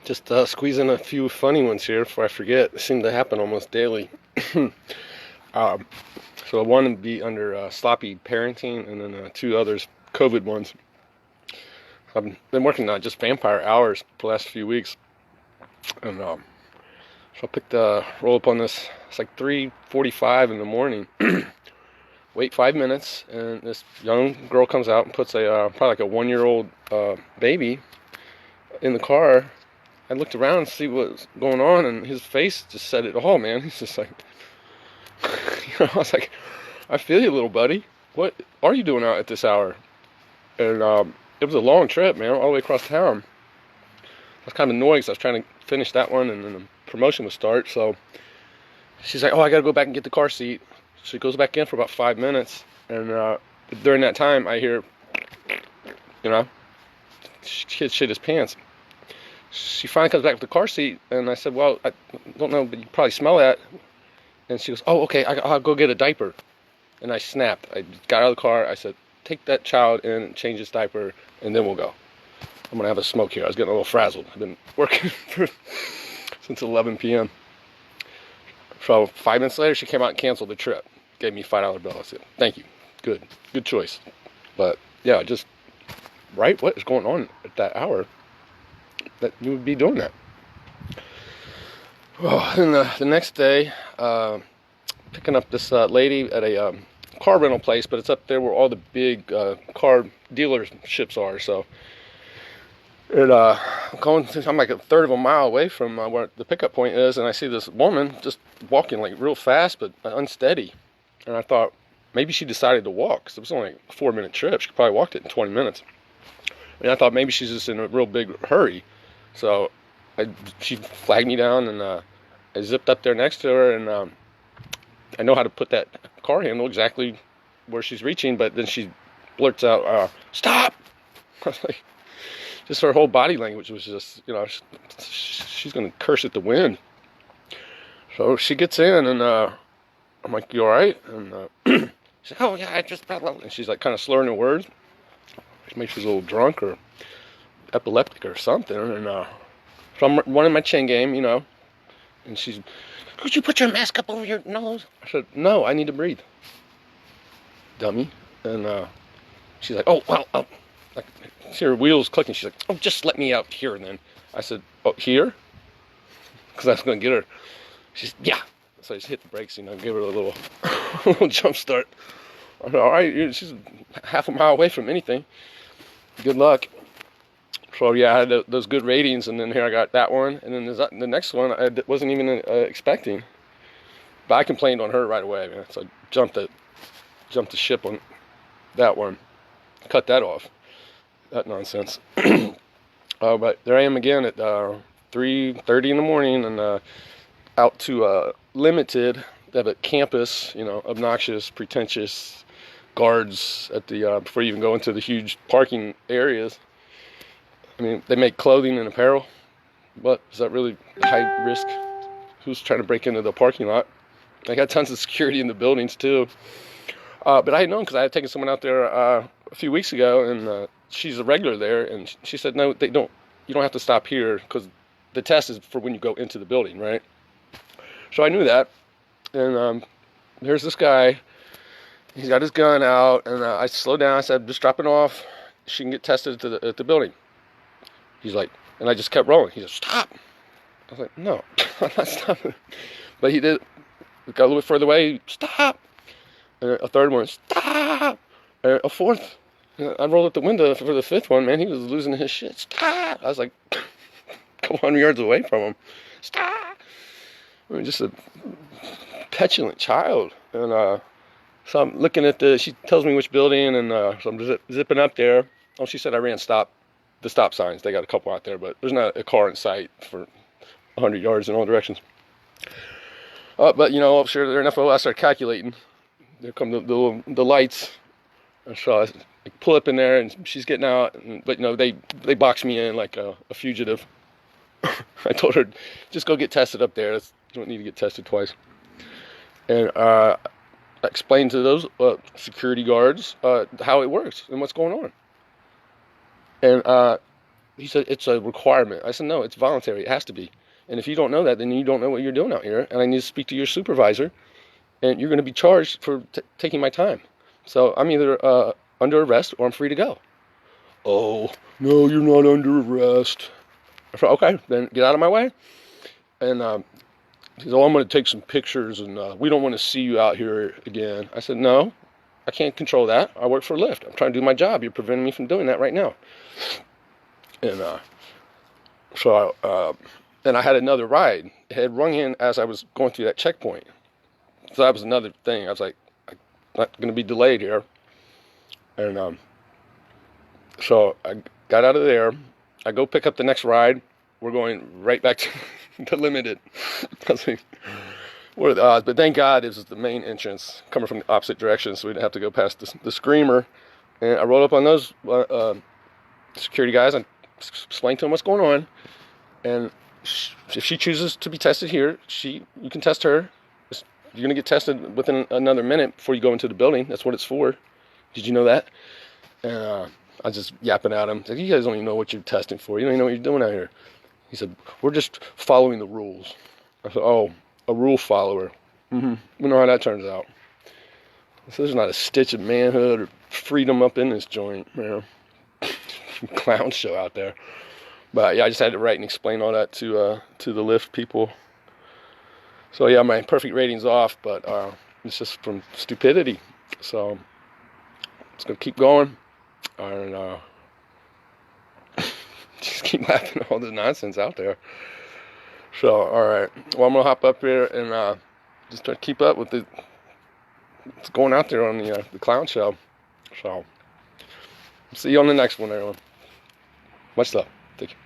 Just squeeze in a few funny ones here before I forget. They seem to happen almost daily. um, so one would be under sloppy parenting, and then two others, COVID ones. I've been working on just vampire hours the last few weeks, and so I picked roll up on this. It's like 3:45 in the morning. Wait 5 minutes, and this young girl comes out and puts a probably like a 1-year-old baby in the car. I looked around to see what was going on, and his face just said it all, man. He's just like, I was like, I feel you, little buddy. What are you doing out at this hour? And it was a long trip, man, all the way across town. I was kind of annoyed because I was trying to finish that one, and then the promotion would start. So she's like, oh, I got to go back and get the car seat. She goes back in for about 5 minutes, and during that time, I hear, kid shit his pants. She finally comes back with the car seat, and I said, well, I don't know, but you probably smell that. And she goes, oh, okay, I'll go get a diaper. And I snapped. I got out of the car. I said, take that child in and change his diaper, and then we'll go. I'm going to have a smoke here. I was getting a little frazzled. I've been working since 11 p.m. So 5 minutes later, she came out and canceled the trip. Gave me a $5 bill. I said, thank you. Good choice. But, yeah, just, right? What is going on at that hour that you would be doing that? Well, then the next day, picking up this lady at a car rental place, but it's up there where all the big car dealerships are. So, I'm like a third of a mile away from where the pickup point is, and I see this woman just walking like real fast but unsteady. And I thought maybe she decided to walk, because it was only a 4-minute trip. She could probably walked it in 20 minutes. And I thought maybe she's just in a real big hurry. So she flagged me down, and I zipped up there next to her, and I know how to put that car handle exactly where she's reaching, but then she blurts out, stop! I was like, just her whole body language was just, she's going to curse at the wind. So she gets in, and I'm like, you all right? And she's like, oh, yeah, I just, blah, blah. And she's like kind of slurring her words. Maybe she's a little drunk or epileptic or something. And so I'm running my chin game, and she's, could you put your mask up over your nose? I said, no, I need to breathe, dummy. And she's like, oh, well, like, see her wheels clicking. She's like, oh, just let me out here. And then I said, oh, here? Because I was going to get her. She's, yeah. So I just hit the brakes, give her a little, little jump start. I said, all right, she's half a mile away from anything. Good luck. So yeah, I had those good ratings, and then here I got that one, and then the next one I wasn't even expecting. But I complained on her right away, man. So I jumped the ship on that one, cut that off, that nonsense. But there I am again at 3:30 in the morning, and out to Limited. They have a campus, obnoxious, pretentious guards at the before you even go into the huge parking areas. I mean, they make clothing and apparel. But is that really high risk? Who's trying to break into the parking lot? They got tons of security in the buildings too. But I had known, because I had taken someone out there a few weeks ago, and she's a regular there, and she said, no, they don't. You don't have to stop here, because the test is for when you go into the building, right? So I knew that, and here's this guy. He's got his gun out, and I slowed down. I said, just drop it off. She can get tested at the building. He's like, and I just kept rolling. He said, stop. I was like, no, I'm not stopping. But he did. Got a little bit further away. Stop. And a third one, stop. And a fourth. I rolled up the window for the fifth one. Man, he was losing his shit. Stop. I was like, a couple hundred yards away from him. Stop. I mean, just a petulant child. And so I'm looking at she tells me which building, and so I'm zipping up there. Oh, she said I ran the stop signs. They got a couple out there, but there's not a car in sight for 100 yards in all directions. But sure enough, I started calculating. There come the lights. And so I pull up in there, and she's getting out. But they box me in like a fugitive. I told her, just go get tested up there. You don't need to get tested twice. And I explained to those security guards how it works and what's going on. And He said, it's a requirement. I said, no, it's voluntary. It has to be. And if you don't know that, then you don't know what you're doing out here. And I need to speak to your supervisor, and you're going to be charged for taking my time. So I'm either under arrest or I'm free to go. Oh, no, you're not under arrest. I said, okay, then get out of my way. And he said, oh, I'm going to take some pictures, and we don't want to see you out here again. I said, no, I can't control that. I work for Lyft. I'm trying to do my job. You're preventing me from doing that right now. And then I had another ride. It had rung in as I was going through that checkpoint. So that was another thing. I was like, I'm not going to be delayed here. And so I got out of there. I go pick up the next ride. We're going right back to the Limited. I was like, what are the odds? But thank God it was the main entrance coming from the opposite direction, so we didn't have to go past the Screamer. And I rolled up on those security guys and explained to them what's going on. And if she chooses to be tested here, you can test her. You're going to get tested within another minute before you go into the building. That's what it's for. Did you know that? And I was just yapping at him. Like, you guys don't even know what you're testing for. You don't even know what you're doing out here. He said, we're just following the rules. I said, oh, a rule follower. Mm-hmm. We know how that turns out. So there's not a stitch of manhood or freedom up in this joint, man. Clown show out there. But yeah, I just had to write and explain all that to the Lyft people. So yeah, my perfect rating's off, but it's just from stupidity. So it's gonna keep going, and just keep laughing at all the nonsense out there. So all right, well, I'm gonna hop up here and just try to keep up with what's going out there on the clown show. So see you on the next one, everyone. Much love. Take care.